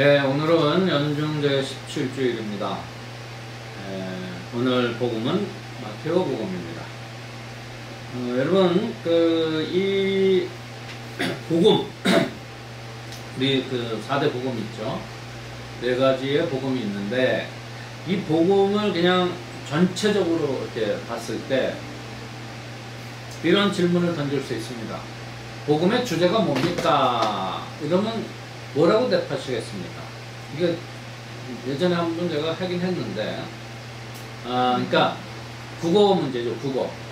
네, 오늘은 연중제 17주일입니다. 오늘 복음은 마테오 복음입니다. 여러분, 이 복음, 우리 4대 복음 있죠? 4가지의 복음이 있는데, 이 복음을 그냥 전체적으로 이렇게 봤을 때, 이런 질문을 던질 수 있습니다. 복음의 주제가 뭡니까? 이러면 뭐라고 대답하시겠습니까? 이게 예전에 한번 제가 하긴 했는데, 그러니까 국어 문제죠.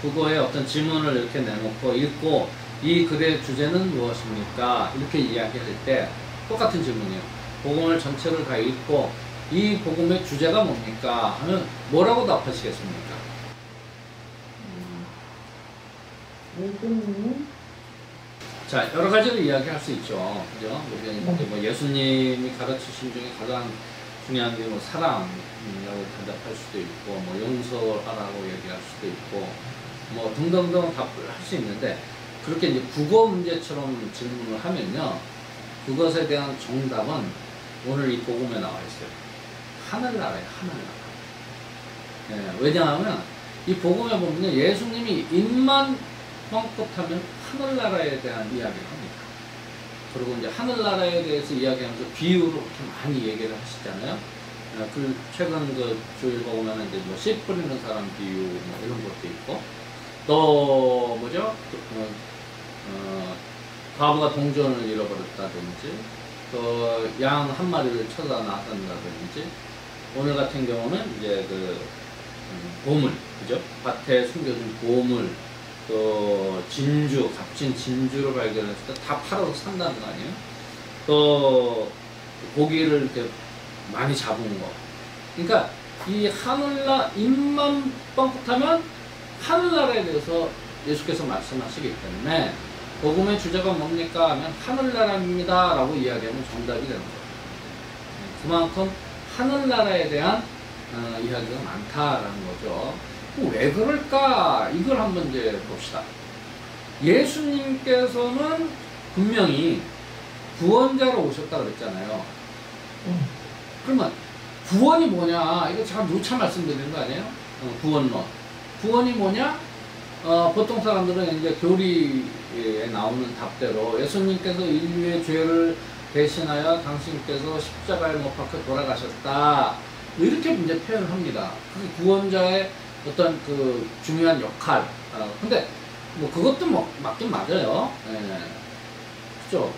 국어의 어떤 지문을 이렇게 내놓고 읽고 이 글의 주제는 무엇입니까? 이렇게 이야기할 때 똑같은 질문이에요. 복음을 전체를 다 읽고 이 복음의 주제가 뭡니까? 하면 뭐라고 답하시겠습니까? 자, 여러 가지로 이야기할 수 있죠. 그죠? 뭐 예수님이 가르치신 중에 가장 중요한 게 뭐 사랑이라고 대답할 수도 있고, 뭐 용서하라고 얘기할 수도 있고, 뭐 등등등 답을 할 수 있는데, 그렇게 이제 국어 문제처럼 질문을 하면요, 그것에 대한 정답은 오늘 이 복음에 나와 있어요. 하늘나라예요, 하늘나라. 예, 왜냐하면 이 복음에 보면 예수님이 입만 뻥끗하면 하늘나라에 대한 이야기를 합니다. 그리고 이제 하늘나라에 대해서 이야기하면서 비유로 이렇게 많이 얘기를 하시잖아요. 최근 주일 보면 이제 뭐 씨 뿌리는 사람 비유 뭐 이런 것도 있고, 또 뭐죠? 과부가 동전을 잃어버렸다든지, 또 양 한 마리를 찾아 나선다든지, 오늘 같은 경우는 이제 보물, 그죠? 밭에 숨겨진 보물, 또 진주, 값진 진주를 발견했을 때 다 팔아서 산다는 거 아니에요? 또 고기를 이렇게 많이 잡은 거. 그러니까 이 입만 뻥끗하면 하늘나라에 대해서 예수께서 말씀하시기 때문에 복음의 주제가 뭡니까 하면 하늘나라입니다 라고 이야기하면 정답이 되는 거예요. 그만큼 하늘나라에 대한 이야기가 많다라는 거죠. 왜 그럴까? 이걸 한번 이제 봅시다. 예수님께서는 분명히 구원자로 오셨다 그랬잖아요. 그러면 구원이 뭐냐? 이거 제가 누차 말씀드리는 거 아니에요? 구원론. 구원이 뭐냐? 보통 사람들은 이제 교리에 나오는 답대로 예수님께서 인류의 죄를 대신하여 당신께서 십자가에 못 박혀 돌아가셨다. 이렇게 이제 표현을 합니다. 그게 구원자의 어떤 중요한 역할. 근데 뭐 그것도 맞긴 맞아요. 예. 그죠?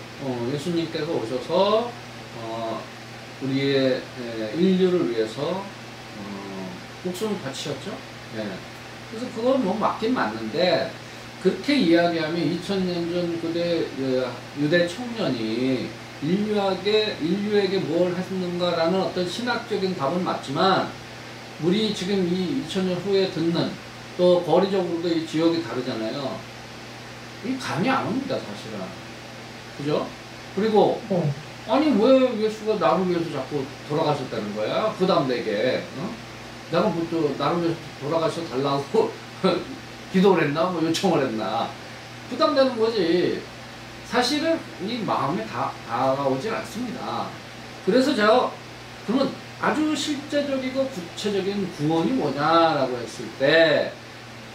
예수님께서 오셔서 우리의 인류를 위해서 목숨을 바치셨죠. 예. 그래서 그건 뭐 맞긴 맞는데, 그렇게 이야기하면 2000년 전 그대 유대 청년이 인류에게 뭘 했는가라는 어떤 신학적인 답은 맞지만, 우리 지금 이 2000년 후에 듣는, 또 거리적으로도 이 지역이 다르잖아요. 이 감이 안 옵니다, 사실은. 그죠? 그리고 아니 왜 예수가 나를 위해서 자꾸 돌아가셨다는 거야? 부담되게. 내가 뭐 또 나를 위해서 돌아가셔 달라고 기도를 했나? 뭐 요청을 했나? 부담되는 거지. 사실은 이 마음에 다가오질 않습니다. 그래서 제가 그러면 아주 실제적이고 구체적인 구원이 뭐냐라고 했을 때,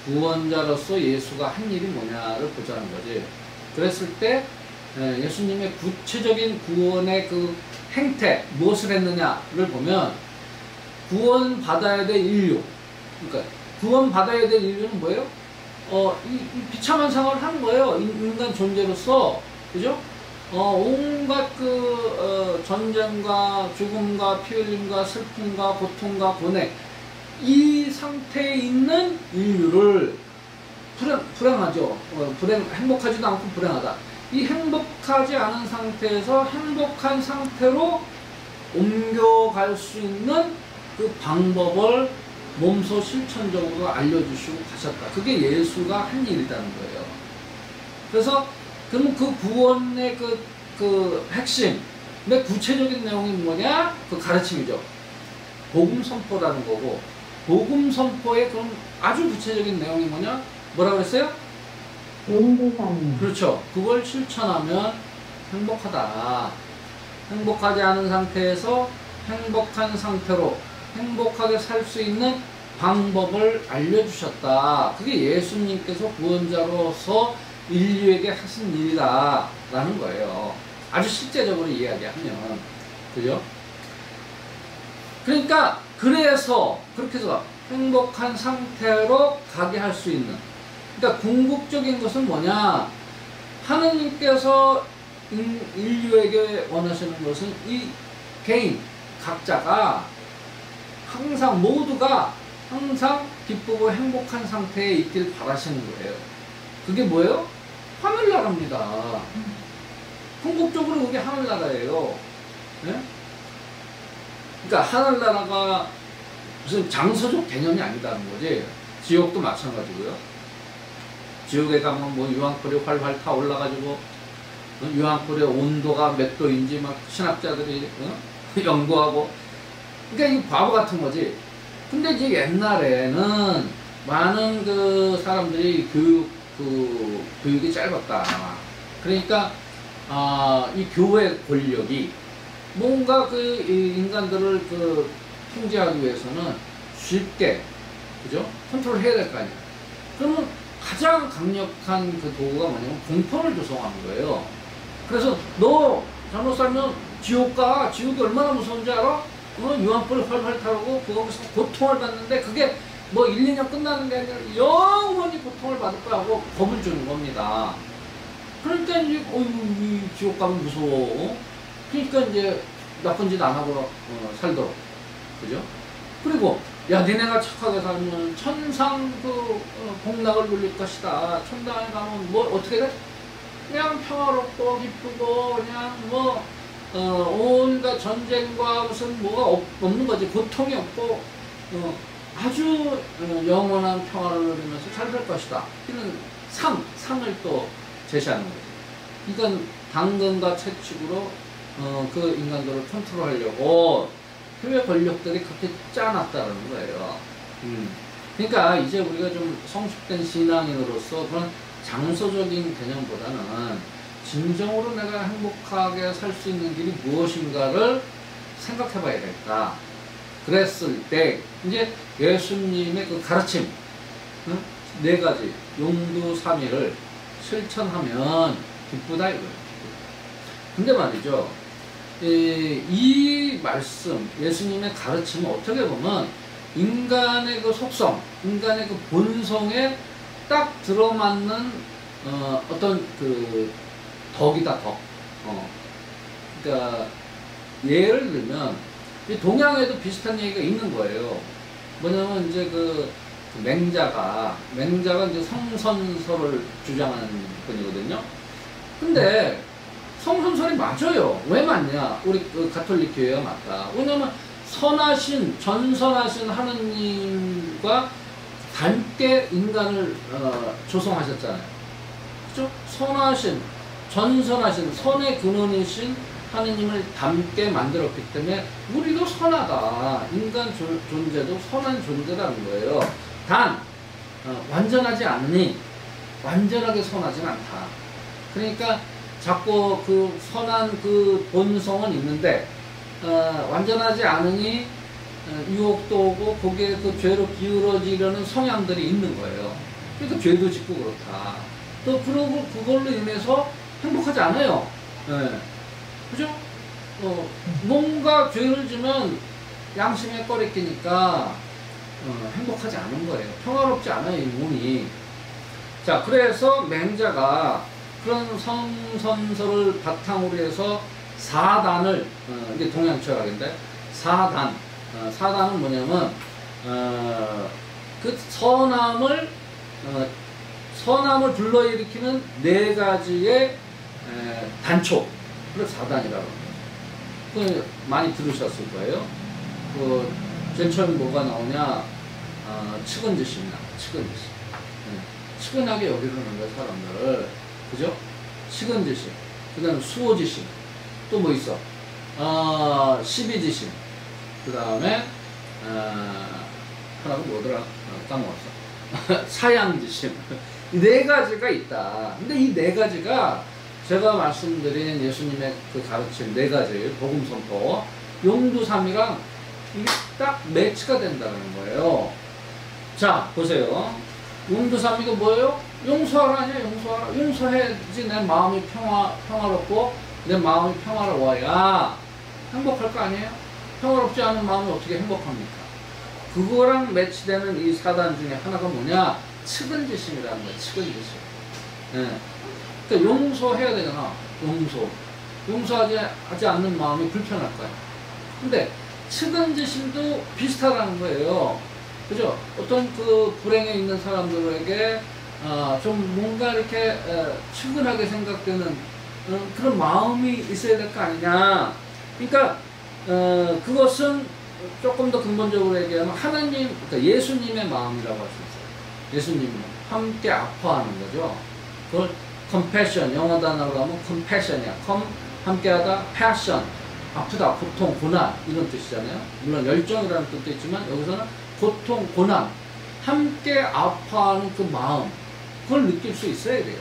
구원자로서 예수가 한 일이 뭐냐를 보자는 거지. 그랬을 때 예수님의 구체적인 구원의 행태, 무엇을 했느냐를 보면, 구원받아야 될 인류, 그러니까 구원받아야 될 인류는 뭐예요? 이 비참한 생활을 하는 거예요. 인간 존재로서. 그죠? 온갖 전쟁과 죽음과 피 흘림과 슬픔과 고통과 고뇌, 이 상태에 있는 인류를 불행하죠. 행복하지도 않고 불행하다. 이 행복하지 않은 상태에서 행복한 상태로 옮겨갈 수 있는 그 방법을 몸소 실천적으로 알려주시고 가셨다. 그게 예수가 한 일이라는 거예요. 그래서 그러면 그 구원의 핵심, 근데 구체적인 내용이 뭐냐? 가르침이죠. 복음 선포라는 거고, 복음 선포의 그럼 아주 구체적인 내용이 뭐냐? 뭐라고 그랬어요? 용기사님. 그렇죠. 그걸 실천하면 행복하다. 행복하지 않은 상태에서 행복한 상태로 행복하게 살 수 있는 방법을 알려주셨다. 그게 예수님께서 구원자로서 인류에게 하신 일이다 라는 거예요. 아주 실제적으로 이야기하면. 그죠? 그러니까 그래서 그렇게 해서 행복한 상태로 가게 할 수 있는, 그러니까 궁극적인 것은 뭐냐, 하느님께서 인류에게 원하시는 것은 이 개인 각자가 항상 모두가 항상 기쁘고 행복한 상태에 있길 바라시는 거예요. 그게 뭐예요? 하늘나라입니다. 궁극적으로 그게 하늘나라예요. 네? 그러니까 하늘나라가 무슨 장소적 개념이 아니다는 거지. 지옥도 마찬가지고요. 지옥에 가면 뭐 유황불이 활활 타올라가지고 유황불의 온도가 몇 도인지 막 신학자들이 연구하고, 그러니까 이 바보 같은 거지. 근데 이제 옛날에는 많은 그 사람들이 교육이 짧았다. 그러니까 이 교회 권력이 뭔가 그 인간들을 그 통제하기 위해서는 쉽게, 그죠? 컨트롤 해야 될 거 아니야. 그러면 가장 강력한 그 도구가 뭐냐면 공포를 조성하는 거예요. 그래서 너 잘못 살면 지옥 가. 지옥이 얼마나 무서운지 알아? 유황불이 활활 타고 거기서 고통을 받는데 그게 뭐 1, 2년 끝나는 게 아니라 영원히 고통을 받을 거야 하고 겁을 주는 겁니다. 그러니까 이제 이 지옥 가면 무서워. 그러니까 이제 나쁜 짓 안 하고 살도록. 그죠? 그리고 야, 니네가 착하게 살면 천상 복락을 누릴 것이다. 천당에 가면 뭐 어떻게 돼? 그냥 평화롭고 기쁘고 그냥 뭐 온갖 전쟁과 무슨 뭐가 없는 거지. 고통이 없고 아주 영원한 평화를 누리면서 잘 될 것이다. 이런 상을 또 제시하는 거죠. 이건 당근과 채찍으로 그 인간들을 컨트롤하려고 교회 권력들이 그렇게 짜놨다는 거예요. 그러니까 이제 우리가 좀 성숙된 신앙인으로서 그런 장소적인 개념보다는 진정으로 내가 행복하게 살 수 있는 길이 무엇인가를 생각해 봐야 될까. 그랬을 때 이제 예수님의 그 가르침, 네 가지 용두삼위를 실천하면 기쁘다 이거예요. 근데 말이죠, 이 말씀, 예수님의 가르침은 어떻게 보면 인간의 그 속성, 인간의 그 본성에 딱 들어맞는 어떤 그 덕이다, 덕. 그러니까 예를 들면 동양에도 비슷한 얘기가 있는 거예요. 뭐냐면 이제 그 맹자가 이제 성선설을 주장하는 분이거든요. 근데 성선설이 맞아요. 왜 맞냐? 우리 그 가톨릭 교회가 맞다. 왜냐면 선하신, 전선하신 하느님과 닮게 인간을 조성하셨잖아요. 그죠? 선하신, 전선하신, 선의 근원이신 하느님을 닮게 만들었기 때문에 우리도 선하다. 인간 존재도 선한 존재라는 거예요. 단 완전하지 않으니 완전하게 선하진 않다. 그러니까 자꾸 그 선한 그 본성은 있는데 완전하지 않으니 유혹도 오고 거기에 그 죄로 기울어지려는 성향들이 있는 거예요. 그러니까 죄도 짓고 그렇다. 또 그러고 그걸로 인해서 행복하지 않아요. 네. 그죠? 뭔가 죄를 지면 양심에 꺼리 끼니까 행복하지 않은 거예요. 평화롭지 않아요, 이 몸이. 자, 그래서 맹자가 그런 성선설을 바탕으로 해서 사단을, 이게 동양 철학인데, 사단은 뭐냐면, 그 선함을 불러일으키는 네 가지의 단초, 그걸 사단이라고 합니다. 그 많이 들으셨을 거예요. 그 제일 처음 뭐가 나오냐, 측은지심이나, 측은지심. 측은하게 여기려는 거예요, 사람들을. 그죠? 측은지심. 그 다음에 수호지심. 또 뭐 있어? 시비지심. 그 다음에, 하나가 뭐더라? 까먹었어. 사양지심. 이 네 가지가 있다. 근데 이 네 가지가 제가 말씀드린 예수님의 그 가르침 네 가지 복음 선포 용두삼이랑 이게 딱 매치가 된다는 거예요. 자 보세요. 용두삼이가 뭐예요? 용서하라 아니야. 용서하라. 용서해야지 내 마음이 평화롭고 내 마음이 평화로워야 행복할 거 아니에요? 평화롭지 않은 마음이 어떻게 행복합니까? 그거랑 매치되는 이 사단 중에 하나가 뭐냐? 측은지심이라는 거예요. 측은지심. 예. 그러니까 용서해야 되잖아. 용서하지 않는 마음이 불편할 거야. 근데 측은지심도 비슷하다는 거예요. 그죠? 어떤 그 불행에 있는 사람들에게 좀 뭔가 이렇게 측은하게 생각되는 그런 마음이 있어야 될 거 아니냐. 그러니까 그것은 조금 더 근본적으로 얘기하면 하나님, 그러니까 예수님의 마음이라고 할 수 있어요. 예수님은 함께 아파하는 거죠. 그걸 compassion, 영어 단어로 하면 compassion이야. 함께하다, passion, 아프다, 고통, 고난 이런 뜻이잖아요. 물론 열정이라는 뜻도 있지만 여기서는 고통, 고난, 함께 아파하는 그 마음, 그걸 느낄 수 있어야 돼요.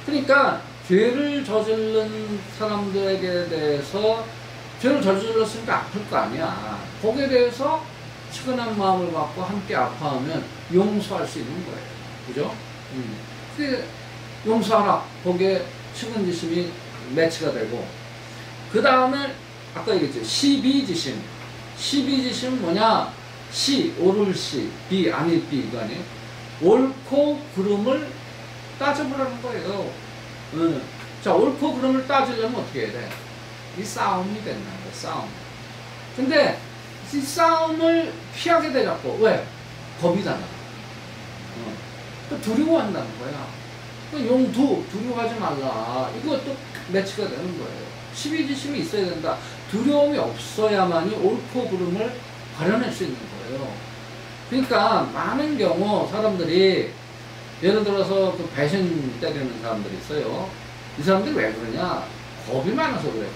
그러니까 죄를 저지른 사람들에게 대해서 죄를 저질렀으니까 아플 거 아니야. 거기에 대해서 측은한 마음을 갖고 함께 아파하면 용서할 수 있는 거예요. 그죠? 그게 용서하라. 거기에 측은지심이 매치가 되고, 그 다음에 아까 얘기했죠. 시비지심. 시비지심은 뭐냐? 옳을 시, 비 아닐 비 이거 아니에요? 옳고 그름을 따져보라는 거예요. 자, 옳고 그름을 따지려면 어떻게 해야 돼? 이 싸움이 된다는 거야. 싸움. 근데 이 싸움을 피하게 되자고. 왜? 겁이 나나. 두려워한다는 거야. 두려워하지 말라. 이것도 매치가 되는 거예요. 시비지심이 있어야 된다. 두려움이 없어야만이 옳고 그름을 발현할 수 있는 거예요. 그러니까 많은 경우 사람들이 예를 들어서 그 배신 때리는 사람들이 있어요. 이 사람들이 왜 그러냐? 겁이 많아서 그래.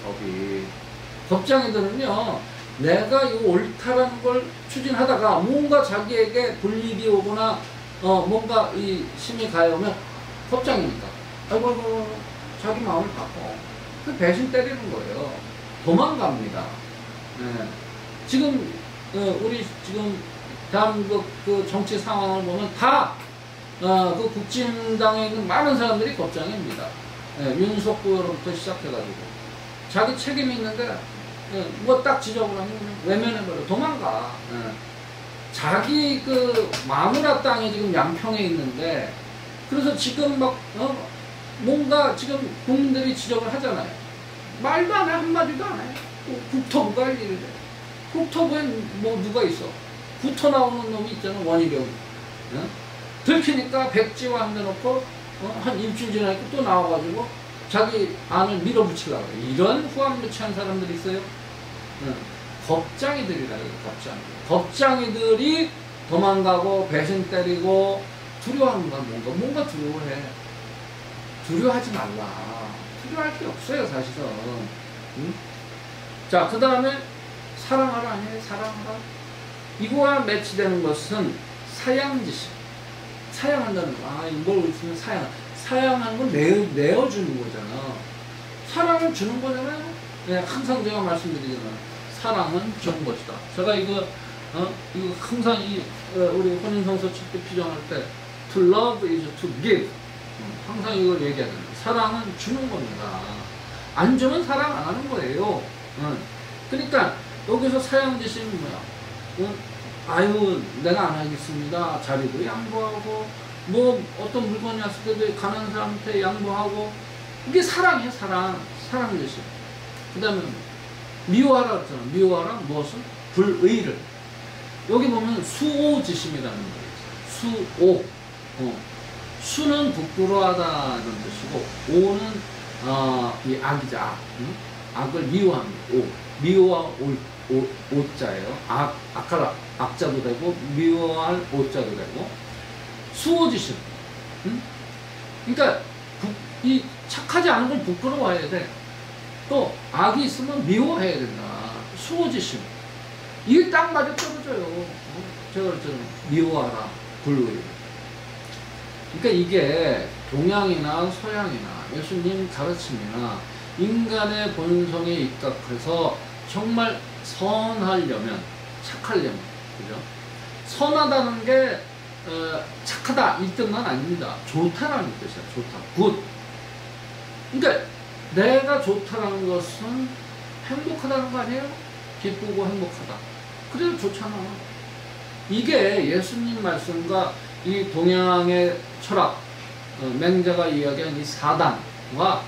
겁장이들은요, 내가 이거 옳다라는 걸 추진하다가 뭔가 자기에게 불이익이 오거나 뭔가 이 심이 가해오면 겁장이니까 아이고 자기 마음을 바꿔. 그 배신 때리는 거예요. 도망갑니다. 네. 지금 우리 지금 대한민국 그 정치 상황을 보면 다 그 국진당에 있는 많은 사람들이 겁장입니다. 윤석열부터 시작해가지고 자기 책임이 있는데 뭐 딱 지적을 하면 외면해버려. 도망가. 자기 그 마누라 땅이 지금 양평에 있는데 그래서 지금 막 뭔가 지금 국민들이 지적을 하잖아요. 말도 안 해. 한마디도 안 해. 국토부가 할 일을 해. 국토부엔 뭐 누가 있어? 구토 나오는 놈이 있잖아. 원희룡. 들키니까 백지화 한 대놓고 한 일주일 지나니까 또 나와가지고 자기 안을 밀어붙이려고 해. 이런 후한무치한 사람들이 있어요. 겁장이들이라 해요. 겁장이들이 도망가고 배신 때리고 두려워하는 건 뭔가 두려워해. 두려워하지 말라. 두려워할 게 없어요, 사실은. 자, 그 다음에 사랑하라 아니에요? 사랑하라. 이거와 매치되는 것은 사양지심. 사양한다는 거. 뭘 있으면 사양하는 건 내어주는 거잖아. 사랑을 주는 거잖아요. 네, 항상 제가 말씀드리잖아요. 사랑은 주는 것이다. 제가 이거 항상 우리 혼인성서 칠 때 피정할 때 to love is to give. 항상 이걸 얘기하잖아요. 사랑은 주는 겁니다. 안 주면 사랑 안 하는 거예요. 그러니까 여기서 사양지심이 뭐야? 아유, 내가 안 하겠습니다. 자리도 양보하고, 뭐, 어떤 물건이 왔을 때도 가난한 사람한테 양보하고, 이게 사랑이에요, 사랑지심. 그 다음에, 미워하라 그랬잖아. 미워하라, 무엇을? 불의를. 여기 보면 수오지심이라는 거예요. 수오. 수는 부끄러워하다는 뜻이고, 오는, 이 악이자 악. 악을 미워합니다. 미워와 오자예요. 악자도 되고 미워할 오자도 되고 수호지심. 그러니까 이 착하지 않은 걸 부끄러워해야 돼. 또 악이 있으면 미워해야 된다. 수호지심. 이게 딱 맞아 떨어져요. 제가 그랬잖아요. 미워하라 불의. 그러니까 이게 동양이나 서양이나 예수님 가르침이나 인간의 본성에 입각해서 정말 선하려면, 착하려면, 그죠? 선하다는 게 착하다 이 뜻은 아닙니다. 좋다라는 뜻이야. 좋다. 굿. 그러니까 내가 좋다라는 것은 행복하다는 거 아니에요? 기쁘고 행복하다. 그래도 좋잖아. 이게 예수님 말씀과 이 동양의 철학, 맹자가 이야기한 이 사단과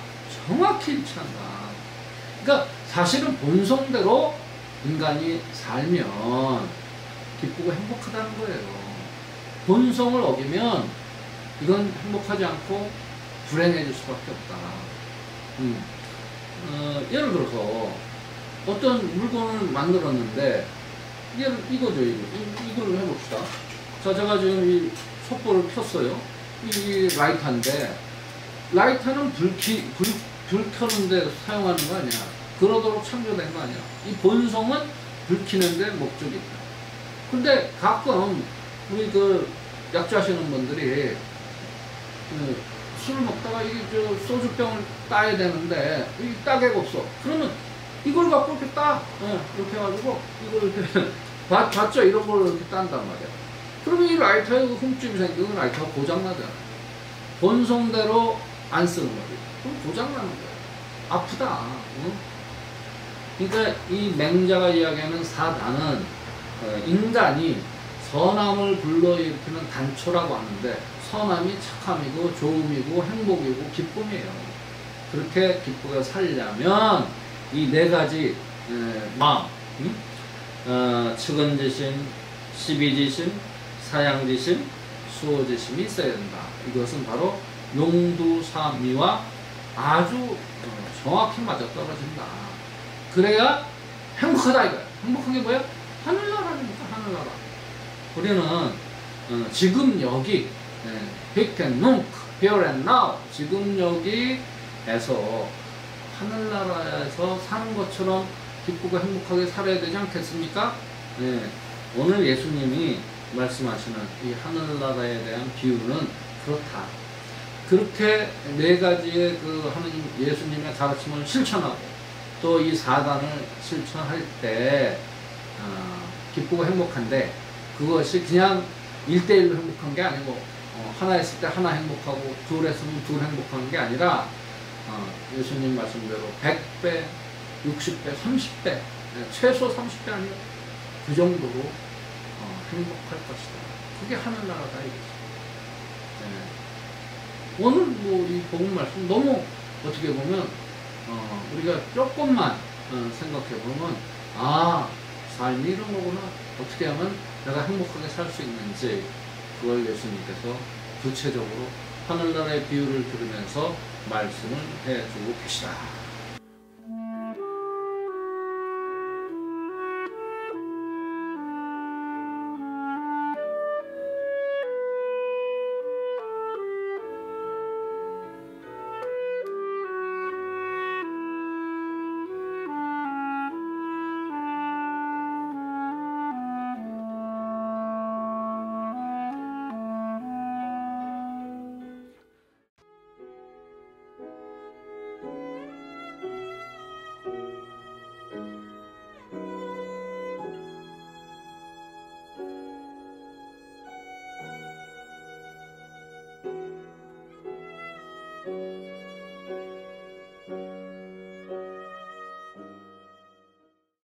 정확히 일치한다. 그러니까 사실은 본성대로 인간이 살면 기쁘고 행복하다는 거예요. 본성을 어기면 이건 행복하지 않고 불행해질 수밖에 없다. 예를 들어서 어떤 물건을 만들었는데 이거죠. 이걸 해봅시다. 자, 제가 지금 이 촛불을 켰어요. 이 라이터인데 라이터는 불 켜는데 사용하는 거 아니야. 그러도록 창조된 거 아니야. 이 본성은 불 켜는데 목적이 있다. 근데 가끔 우리 그 약주하시는 분들이 술을 먹다가 이 소주병을 따야 되는데 이 따개가 없어. 그러면 이걸 갖고 이렇게 따. 이렇게 해가지고 이걸 이렇게 봤죠? 이런 걸 이렇게 딴단 말이야. 그러면 이 라이터에 흠집이 생기면 라이터가 고장나잖아. 본성대로 안 쓰는 거지. 그럼 고장나는 거야. 아프다. 그러니까 이 맹자가 이야기하는 사단은 인간이 선함을 불러일으키는 단초라고 하는데 선함이 착함이고 좋음이고 행복이고 기쁨이에요. 그렇게 기쁘게 살려면 이 네 가지 마음, 측은지심, 시비지심, 사양지심, 수호지심이 있어야 된다. 이것은 바로 용두사미와 아주 정확히 맞아떨어진다. 그래야 행복하다 이거야. 행복한 게 뭐야? 하늘나라니까. 하늘나라. 우리는 지금 여기 here and now, here and now, 지금 여기에서 하늘나라에서 사는 것처럼 기쁘고 행복하게 살아야 되지 않겠습니까? 오늘 예수님이 말씀하시는 이 하늘나라에 대한 비유는 그렇다. 그렇게 네 가지의 그 하나님 예수님의 가르침을 실천하고 또 이 사단을 실천할 때 기쁘고 행복한데 그것이 그냥 1대1로 행복한 게 아니고 하나 했을 때 하나 행복하고 둘 했으면 둘 행복한 게 아니라 예수님 말씀대로 100배, 60배, 30배, 최소 30배 아니면 그 정도로 행복할 것이다. 그게 하늘나라다 이거지. 오늘 뭐 이 복음 말씀 너무 어떻게 보면 우리가 조금만 생각해 보면 삶이 이런 거구나. 어떻게 하면 내가 행복하게 살 수 있는지 그걸 예수님께서 구체적으로 하늘나라의 비유를 들으면서 말씀을 해주고 계시다.